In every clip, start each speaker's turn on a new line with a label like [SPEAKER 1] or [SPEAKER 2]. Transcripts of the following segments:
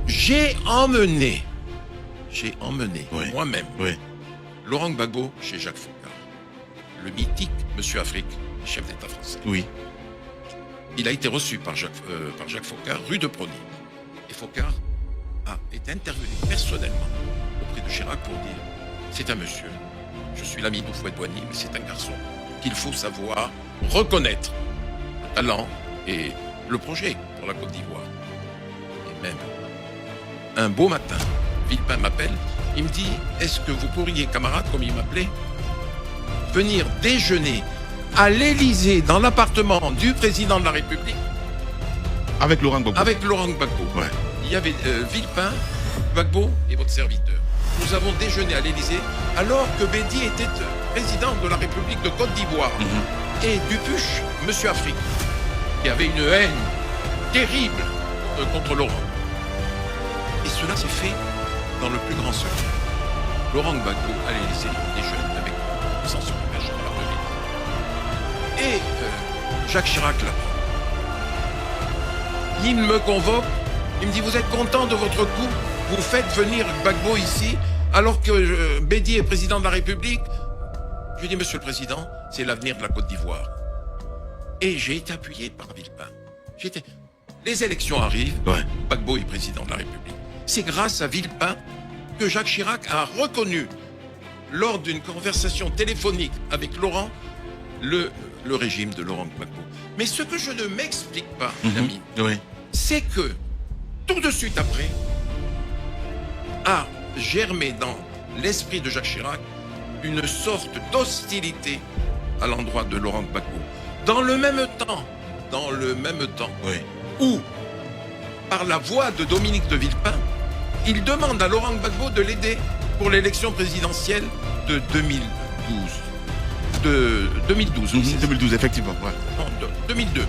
[SPEAKER 1] J'ai emmené
[SPEAKER 2] Oui.
[SPEAKER 1] moi-même
[SPEAKER 2] Oui.
[SPEAKER 1] Laurent Gbagbo chez Jacques Foccart, le mythique Monsieur Afrique, chef d'État français.
[SPEAKER 2] Oui.
[SPEAKER 1] Il a été reçu par Jacques Foccart, rue de Prony. Et Foccart a été intervenu personnellement auprès de Chirac pour dire « C'est un monsieur, je suis l'ami d'Houphouët-Boigny, mais c'est un garçon qu'il faut savoir reconnaître le talent et le projet pour la Côte d'Ivoire. » Et même, un beau matin, Villepin m'appelle, il me dit « Est-ce que vous pourriez, camarade, comme il m'appelait, venir déjeuner à l'Élysée, dans l'appartement du président de la République,
[SPEAKER 2] Avec Laurent Gbagbo.
[SPEAKER 1] avec Laurent Gbagbo.
[SPEAKER 2] Ouais.
[SPEAKER 1] Il y avait Villepin, Gbagbo et votre serviteur. Nous avons déjeuné à l'Élysée alors que Bédi était président de la République de Côte d'Ivoire. Et Dupuche, Monsieur Afrique, qui avait une haine terrible contre Laurent. Et cela s'est fait dans le plus grand secret. Laurent Gbagbo à l'Élysée déjeune avec sans se cacher dans la et Jacques Chirac là. Il me convoque, il me dit « Vous êtes content de votre coup? Vous faites venir Gbagbo ici alors que Bédi est président de la République ?» Je lui dis « Monsieur le Président, c'est l'avenir de la Côte d'Ivoire. » Et j'ai été appuyé par Villepin. Les élections arrivent,
[SPEAKER 2] Ouais.
[SPEAKER 1] Gbagbo est président de la République. C'est grâce à Villepin que Jacques Chirac a reconnu, lors d'une conversation téléphonique avec Laurent, le régime de Laurent Gbagbo. Mais ce que je ne m'explique pas, l'ami,
[SPEAKER 2] Oui.
[SPEAKER 1] c'est que tout de suite après, a germé dans l'esprit de Jacques Chirac une sorte d'hostilité à l'endroit de Laurent Gbagbo. Dans le même temps,
[SPEAKER 2] Oui.
[SPEAKER 1] où, par la voix de Dominique de Villepin, il demande à Laurent Gbagbo de l'aider pour l'élection présidentielle de 2012. De 2012, oui, c'est ça.
[SPEAKER 2] 2012, effectivement. Ouais.
[SPEAKER 1] Non, 2002.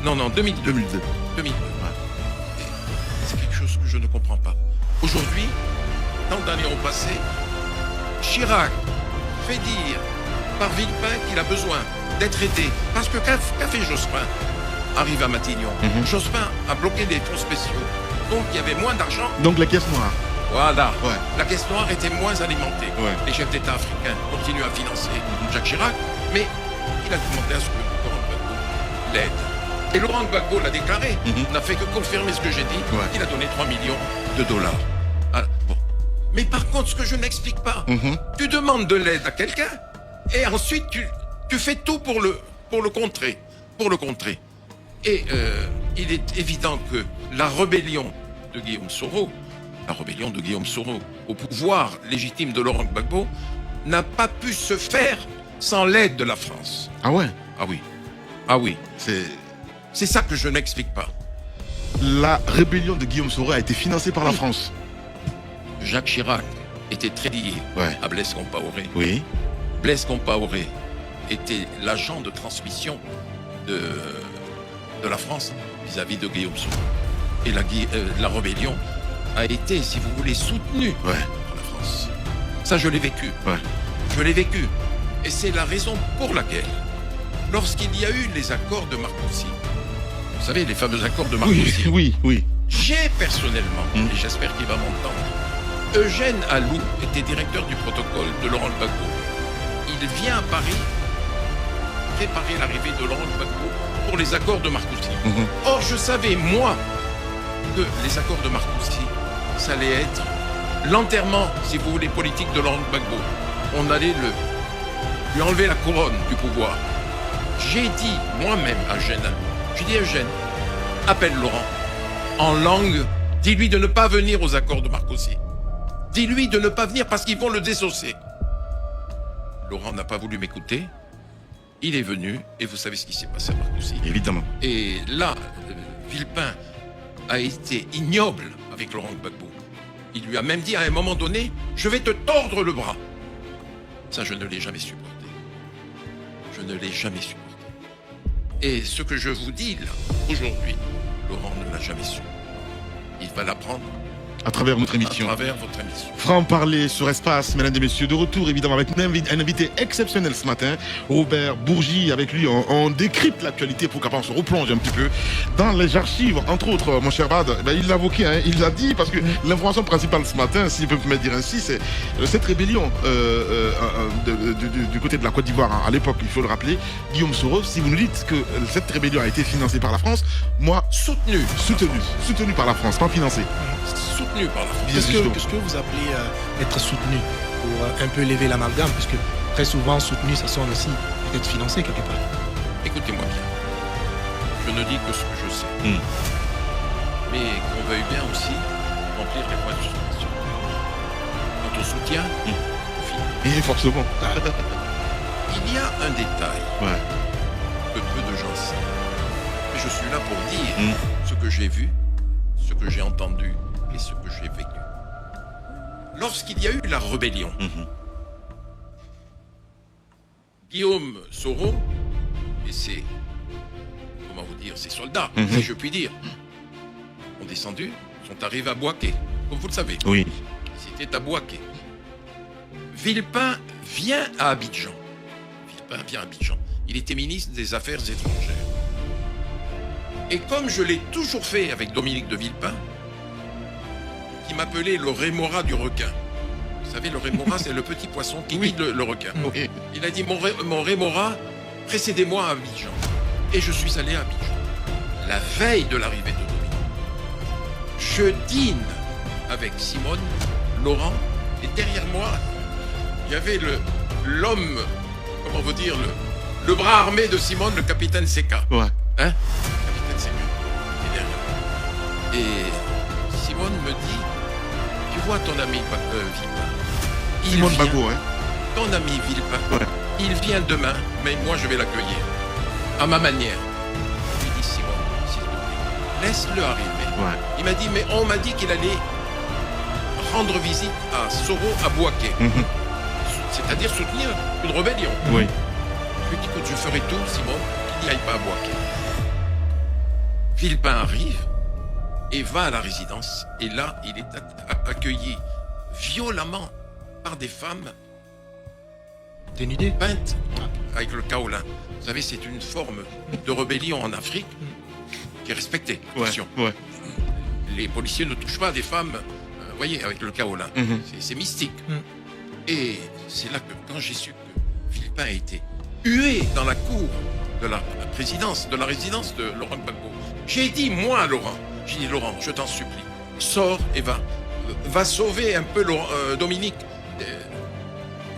[SPEAKER 1] Non, 2002.
[SPEAKER 2] 2002.
[SPEAKER 1] 2002. Et c'est quelque chose que je ne comprends pas. Aujourd'hui, tant d'années ont passé, Chirac fait dire par Villepin qu'il a besoin d'être aidé. Parce que qu'a fait Jospin? Arrive à Matignon. Jospin a bloqué des fonds spéciaux. Donc il y avait moins d'argent.
[SPEAKER 2] Donc la caisse noire.
[SPEAKER 1] Voilà.
[SPEAKER 2] Ouais.
[SPEAKER 1] La caisse noire était moins alimentée.
[SPEAKER 2] Ouais.
[SPEAKER 1] Les chefs d'État africains continuent à financer Jacques Chirac, mais il a demandé à ce que Laurent Gbagbo l'aide. Et Laurent Gbagbo l'a déclaré, n'a fait que confirmer ce que j'ai dit.
[SPEAKER 2] Ouais.
[SPEAKER 1] Il a donné 3 millions de dollars. Ah, bon. Mais par contre, ce que je n'explique pas, tu demandes de l'aide à quelqu'un et ensuite tu fais tout pour le contrer. Et il est évident que la rébellion de Guillaume Soro au pouvoir légitime de Laurent Gbagbo n'a pas pu se faire sans l'aide de la France.
[SPEAKER 2] Ah ouais.
[SPEAKER 1] Ah oui.
[SPEAKER 2] C'est...
[SPEAKER 1] C'est ça que je n'explique pas.
[SPEAKER 2] La rébellion de Guillaume Soro a été financée par la France.
[SPEAKER 1] Jacques Chirac était très lié
[SPEAKER 2] Ouais.
[SPEAKER 1] à Blaise Compaoré.
[SPEAKER 2] Oui.
[SPEAKER 1] Blaise Compaoré était l'agent de transmission de la France vis-à-vis de Guillaume Soro. Et la rébellion a été, si vous voulez, soutenue
[SPEAKER 2] Ouais.
[SPEAKER 1] par la France. Ça, je l'ai vécu.
[SPEAKER 2] Ouais.
[SPEAKER 1] Je l'ai vécu. Et c'est la raison pour laquelle, lorsqu'il y a eu les accords de Marcoussis, vous savez, les fameux accords de Marcoussis,
[SPEAKER 2] Oui.
[SPEAKER 1] j'ai personnellement, et j'espère qu'il va m'entendre, Eugène Alou était directeur du protocole de Laurent Gbagbo. Il vient à Paris préparer l'arrivée de Laurent Gbagbo pour les accords de Marcoussis. Or, je savais, moi, que les accords de Marcoussis, ça allait être l'enterrement, si vous voulez, politique de Laurent Gbagbo. On allait lui enlever la couronne du pouvoir. J'ai dit moi-même à Eugène Alou, j'ai dit Eugène, appelle Laurent en langue, dis-lui de ne pas venir aux accords de Marcoussis. Dis-lui de ne pas venir parce qu'ils vont le désosser. Laurent n'a pas voulu m'écouter. Il est venu et vous savez ce qui s'est passé à Marcoussis.
[SPEAKER 2] Évidemment.
[SPEAKER 1] Et là, Villepin a été ignoble avec Laurent Gbagbo. Il lui a même dit à un moment donné, je vais te tordre le bras. Ça, je ne l'ai jamais supporté. Je ne l'ai jamais supporté. Et ce que je vous dis là, aujourd'hui, Laurent ne l'a jamais su. Il va l'apprendre
[SPEAKER 2] à travers notre
[SPEAKER 1] à
[SPEAKER 2] émission.
[SPEAKER 1] travers votre émission.
[SPEAKER 2] Franc-parler sur Espace, mesdames et messieurs, de retour évidemment avec un invité exceptionnel ce matin, Robert Bourgi. Avec lui, on décrypte l'actualité pour qu'on se replonge un petit peu dans les archives. Entre autres, mon cher Bad, il l'a évoqué, hein, il l'a dit, parce que l'information principale ce matin, si je peux me dire ainsi, c'est cette rébellion du côté de la Côte d'Ivoire, hein, à l'époque, il faut le rappeler. Guillaume Soro, si vous nous dites que cette rébellion a été financée par la France, moi, soutenu par la France, pas financé.
[SPEAKER 1] Soutenu par la France.
[SPEAKER 3] Qu'est-ce que vous appelez être soutenu pour un peu lever l'amalgame, puisque très souvent soutenu, ça sonne aussi peut-être financé quelque part.
[SPEAKER 1] Écoutez-moi bien. Je ne dis que ce que je sais. Mais qu'on veuille bien aussi remplir les points de suspension. Quand on soutient, on finit.
[SPEAKER 2] Et forcément.
[SPEAKER 1] Il y a un détail que peu de gens savent. Mais je suis là pour dire ce que j'ai vu, ce que j'ai entendu et ce que j'ai vécu. Lorsqu'il y a eu la rébellion, Guillaume Soro et ses, comment vous dire, ses soldats, si je puis dire, ont descendu, sont arrivés à Bouaké, comme vous le savez.
[SPEAKER 2] Oui.
[SPEAKER 1] C'était à Bouaké. Villepin vient à Abidjan. Il était ministre des Affaires étrangères. Et comme je l'ai toujours fait avec Dominique de Villepin, qui m'appelait le rémora du requin. Vous savez, le rémora, c'est le petit poisson qui guide le requin.
[SPEAKER 2] Oui.
[SPEAKER 1] Il a dit, mon rémora, précédez-moi à Abidjan. Et je suis allé à Abidjan. La veille de l'arrivée de Dominique, je dîne avec Simone, Laurent, et derrière moi, il y avait l'homme, comment vous dire, le bras armé de Simone, le capitaine Seka.
[SPEAKER 2] Ouais.
[SPEAKER 1] Hein? Capitaine Seka. Et derrière. Et Simone me dit, tu vois ton ami Villepin.
[SPEAKER 2] Simone Bago, hein.
[SPEAKER 1] Ton ami Villepin, il vient demain, mais moi je vais l'accueillir. À ma manière. Je lui dis, Simone, s'il te plaît, laisse-le arriver.
[SPEAKER 2] Ouais.
[SPEAKER 1] Il m'a dit, mais on m'a dit qu'il allait rendre visite à Soro à Bouaké. C'est-à-dire soutenir une rébellion.
[SPEAKER 2] Oui.
[SPEAKER 1] Je lui dis, écoute, je ferai tout, Simone, qu'il n'y aille pas à Bouaké. Villepin arrive et va à la résidence. Et là, il est accueilli violemment par des femmes
[SPEAKER 3] Dénudé.
[SPEAKER 1] peintes avec le kaolin. Vous savez, c'est une forme de rébellion en Afrique qui est respectée. Attention.
[SPEAKER 2] Ouais.
[SPEAKER 1] Les policiers ne touchent pas des femmes, vous voyez, avec le kaolin. C'est mystique. Et c'est là que, quand j'ai su que Villepin a été hué dans la cour de la présidence, de la résidence de Laurent Gbagbo, j'ai dit, moi, à Laurent, j'ai dit, Laurent, je t'en supplie, sors et va sauver un peu Dominique,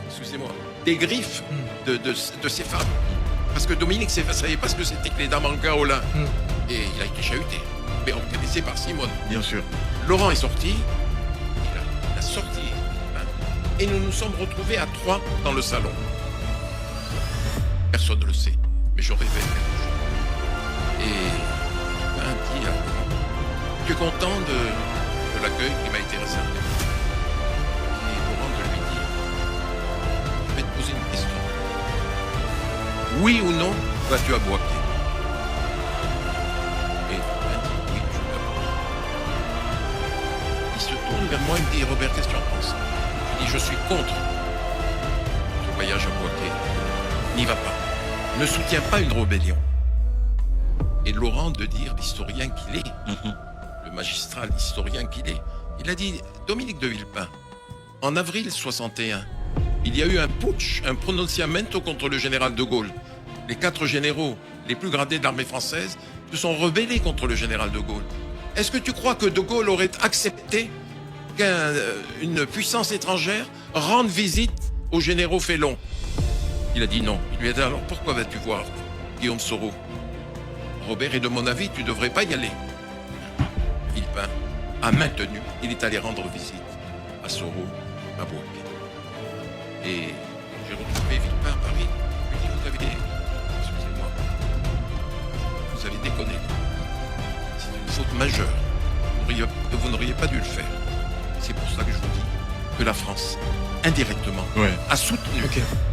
[SPEAKER 1] excusez-moi, des griffes de ces femmes. Parce que Dominique ne savait pas ce que c'était que les dames en kaolin. Et il a été chahuté, mais organisé par Simone.
[SPEAKER 2] Bien sûr.
[SPEAKER 1] Laurent est sorti, il a sorti, et nous nous sommes retrouvés à 3 dans le salon. Personne ne le sait, mais je révèle quelque chose. Et il dit à Laurent, tu es content de l'accueil qui m'a été réservé. Et Laurent de lui dire, je vais te poser une question. Oui ou non, vas-tu à Bouaké? Et il dit, oui, je vais à Bouaké. Il se tourne vers moi et me dit, Robert, qu'est-ce que tu en penses? Je dis, je suis contre ce voyage à Bouaké. N'y va pas. Ne soutiens pas une rébellion. Et Laurent de dire, l'historien qu'il est, le magistral historien qu'il est, il a dit, Dominique de Villepin, en avril 61, il y a eu un putsch, un pronunciamento contre le général de Gaulle. Les 4 généraux les plus gradés de l'armée française se sont rebellés contre le général de Gaulle. Est-ce que tu crois que de Gaulle aurait accepté qu'une puissance étrangère rende visite aux généraux félons? Il a dit non. Il lui a dit, alors pourquoi vas-tu voir Guillaume Soro? Robert, et de mon avis, tu ne devrais pas y aller. Villepin a maintenu, il est allé rendre visite à Soro, à Bouaké. Et j'ai retrouvé Villepin à Paris. Je lui ai dit, excusez-moi, vous avez déconné. C'est une faute majeure. Vous n'auriez pas dû le faire. C'est pour ça que je vous dis que la France, indirectement, a soutenu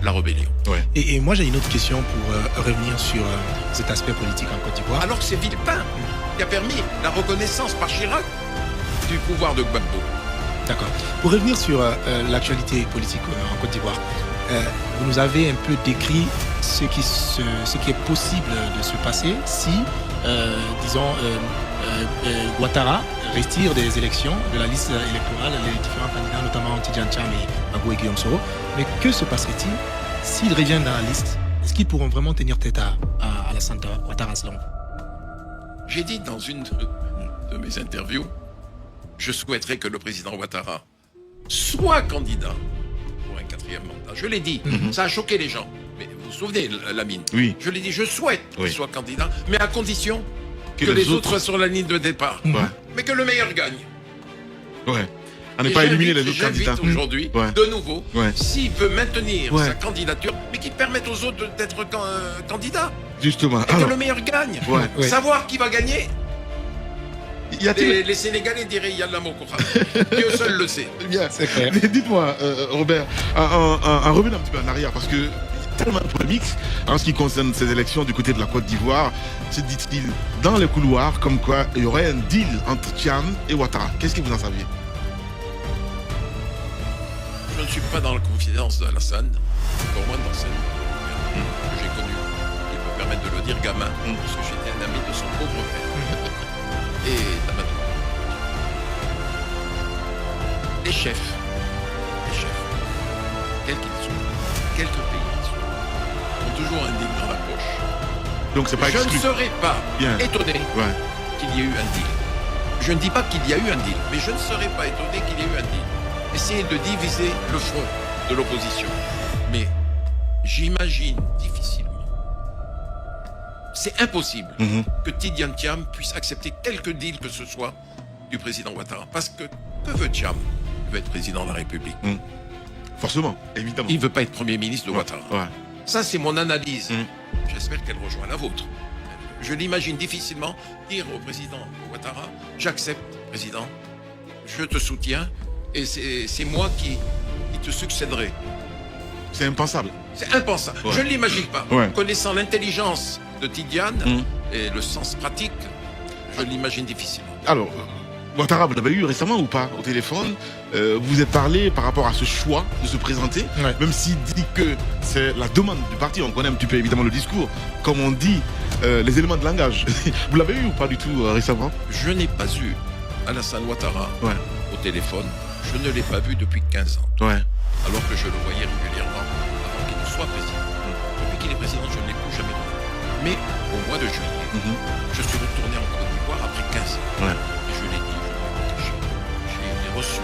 [SPEAKER 1] la rébellion.
[SPEAKER 3] Et moi, j'ai une autre question pour revenir sur cet aspect politique en Côte d'Ivoire.
[SPEAKER 1] Alors que c'est Villepin qui a permis la reconnaissance par Chirac du pouvoir de Gbagbo.
[SPEAKER 3] D'accord. Pour revenir sur l'actualité politique en Côte d'Ivoire, vous nous avez un peu décrit ce qui est possible de se passer si, disons, Ouattara retire des élections de la liste électorale les différents candidats, notamment Tidjane Thiam et Gbagbo et Guillaume Soro. Mais que se passerait-il s'ils reviennent dans la liste? Est-ce qu'ils pourront vraiment tenir tête à Alassane Ouattara selon vous?
[SPEAKER 1] J'ai dit dans une de mes interviews, je souhaiterais que le président Ouattara soit candidat pour un 4e mandat. Je l'ai dit, ça a choqué les gens. Mais vous vous souvenez, Lamine?
[SPEAKER 2] Oui.
[SPEAKER 1] Je l'ai dit, je souhaite qu'il soit candidat, mais à condition que
[SPEAKER 2] les
[SPEAKER 1] les autres
[SPEAKER 2] autres
[SPEAKER 1] soient sur la ligne de départ.
[SPEAKER 2] Ouais.
[SPEAKER 1] Mais que le meilleur gagne.
[SPEAKER 2] Ouais. À ne
[SPEAKER 1] Et
[SPEAKER 2] pas éliminer les autres
[SPEAKER 1] j'invite
[SPEAKER 2] candidats.
[SPEAKER 1] aujourd'hui,
[SPEAKER 2] Ouais.
[SPEAKER 1] de nouveau,
[SPEAKER 2] Ouais.
[SPEAKER 1] s'il peut maintenir
[SPEAKER 2] Ouais.
[SPEAKER 1] sa candidature, mais qu'il permette aux autres d'être candidats.
[SPEAKER 2] Justement.
[SPEAKER 1] Et que
[SPEAKER 2] Alors,
[SPEAKER 1] le meilleur gagne.
[SPEAKER 2] ouais.
[SPEAKER 3] Ouais.
[SPEAKER 1] Savoir qui va gagner.
[SPEAKER 2] Y a-t-il...
[SPEAKER 1] Les Sénégalais diraient Yalla Mokora. Dieu seul le sait.
[SPEAKER 2] Bien.
[SPEAKER 3] C'est clair.
[SPEAKER 2] Mais dites-moi, Robert, en revenant un petit peu en arrière, parce que y a tellement de polémiques en ce qui concerne ces élections du côté de la Côte d'Ivoire, se dit-il dans les couloirs comme quoi il y aurait un deal entre Thiam et Ouattara. Qu'est-ce que vous en saviez?
[SPEAKER 1] Je ne suis pas dans la confidence d'Alassane, encore moins dans celle que j'ai connue, qui peut permettre de le dire gamin, parce que j'étais un ami de son pauvre père. Et d'Amadou. Les chefs, quels qu'ils soient, quelque pays qu'ils soient, ont toujours un deal dans la poche.
[SPEAKER 2] Donc c'est pas
[SPEAKER 1] Je
[SPEAKER 2] exclu.
[SPEAKER 1] ne serais pas
[SPEAKER 2] Bien.
[SPEAKER 1] étonné
[SPEAKER 2] Ouais.
[SPEAKER 1] qu'il y ait eu un deal. Je ne dis pas qu'il y a eu un deal, mais je ne serais pas étonné qu'il y ait eu un deal. Essayer de diviser le front de l'opposition. Mais j'imagine difficilement. C'est impossible
[SPEAKER 2] Mhm.
[SPEAKER 1] que Tidjane Thiam puisse accepter quelque deal que ce soit du président Ouattara. Parce que veut Thiam? Il veut être président de la République.
[SPEAKER 2] Forcément, évidemment.
[SPEAKER 1] Il ne veut pas être Premier ministre de Ouattara.
[SPEAKER 2] Ouais.
[SPEAKER 1] Ça, c'est mon analyse.
[SPEAKER 2] Mm.
[SPEAKER 1] J'espère qu'elle rejoint la vôtre. Je l'imagine difficilement dire au président Ouattara, j'accepte, président, je te soutiens, et c'est moi qui te succéderai.
[SPEAKER 2] C'est impensable.
[SPEAKER 1] C'est impensable.
[SPEAKER 2] Ouais.
[SPEAKER 1] Je ne l'imagine pas.
[SPEAKER 2] Ouais.
[SPEAKER 1] Connaissant l'intelligence de Tidjane
[SPEAKER 2] Mm.
[SPEAKER 1] et le sens pratique, je l'imagine difficilement.
[SPEAKER 2] Alors, Ouattara, vous l'avez eu récemment ou pas au téléphone? Vous vous êtes parlé par rapport à ce choix de se présenter,
[SPEAKER 3] Ouais.
[SPEAKER 2] même s'il dit que c'est la demande du parti. On connaît un petit peu évidemment le discours, comme on dit, les éléments de langage. Vous l'avez eu ou pas du tout récemment?
[SPEAKER 1] Je n'ai pas eu Alassane Ouattara
[SPEAKER 2] Ouais.
[SPEAKER 1] au téléphone. Je ne l'ai pas vu depuis 15 ans.
[SPEAKER 2] Ouais.
[SPEAKER 1] Alors que je le voyais régulièrement avant qu'il ne soit président. Depuis qu'il est président, je ne l'ai plus jamais revu. Mais au mois de juillet,
[SPEAKER 2] Mhm.
[SPEAKER 1] je suis retourné en Côte d'Ivoire après 15 ans.
[SPEAKER 2] Ouais.
[SPEAKER 1] Et je l'ai dit, je ne l'ai pas caché. J'ai été reçu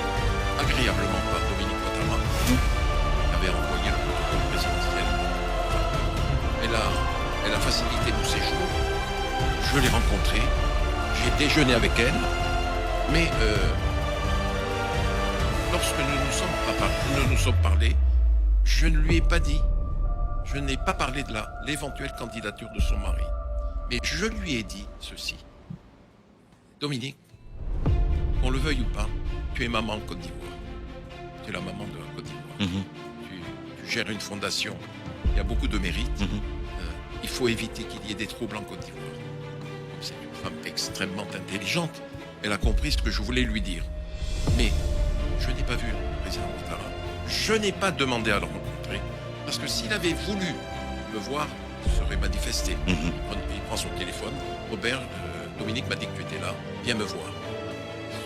[SPEAKER 1] agréablement par Dominique Ouattara, qui avait envoyé le protocole présidentiel. Elle a facilité nos séjours. Je l'ai rencontrée. J'ai déjeuné avec elle. Mais lorsque nous nous sommes parlé, je ne lui ai pas dit, je n'ai pas parlé de l'éventuelle candidature de son mari. Mais je lui ai dit ceci. Dominique, qu'on le veuille ou pas, tu es maman en Côte d'Ivoire. Tu es la maman de la Côte d'Ivoire.
[SPEAKER 2] Mhm.
[SPEAKER 1] Tu gères une fondation. Il y a beaucoup de mérites.
[SPEAKER 2] Mhm.
[SPEAKER 1] Il faut éviter qu'il y ait des troubles en Côte d'Ivoire. C'est une femme extrêmement intelligente. Elle a compris ce que je voulais lui dire. Mais je n'ai pas vu le président Ouattara. Je n'ai pas demandé à le rencontrer. Parce que s'il avait voulu me voir, il serait manifesté.
[SPEAKER 2] Mhm.
[SPEAKER 1] Il prend son téléphone. Robert, Dominique m'a dit que tu étais là. Viens me voir.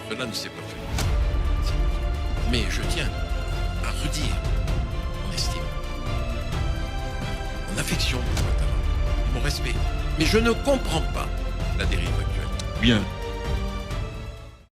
[SPEAKER 1] Cela ne s'est pas fait. Mais je tiens à redire mon estime, mon affection pour Ouattara et mon respect. Mais je ne comprends pas la dérive actuelle.
[SPEAKER 2] Bien.